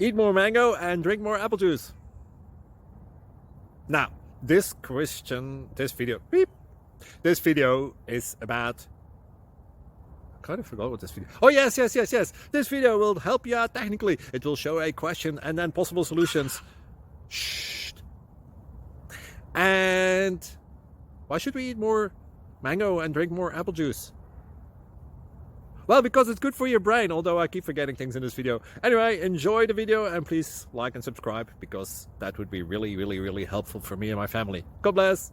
Eat more mango and drink more apple juice. Now, this video is about, I kind of forgot what this video. Oh, yes. This video will help you out technically. It will show a question and then possible solutions. Shh. And why should we eat more mango and drink more apple juice? Well, because it's good for your brain, although I keep forgetting things in this video. Anyway, enjoy the video and please like and subscribe, because that would be really helpful for me and my family. God bless!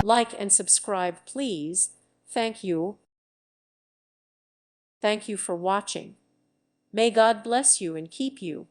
Like and subscribe, please. Thank you. Thank you for watching. May God bless you and keep you.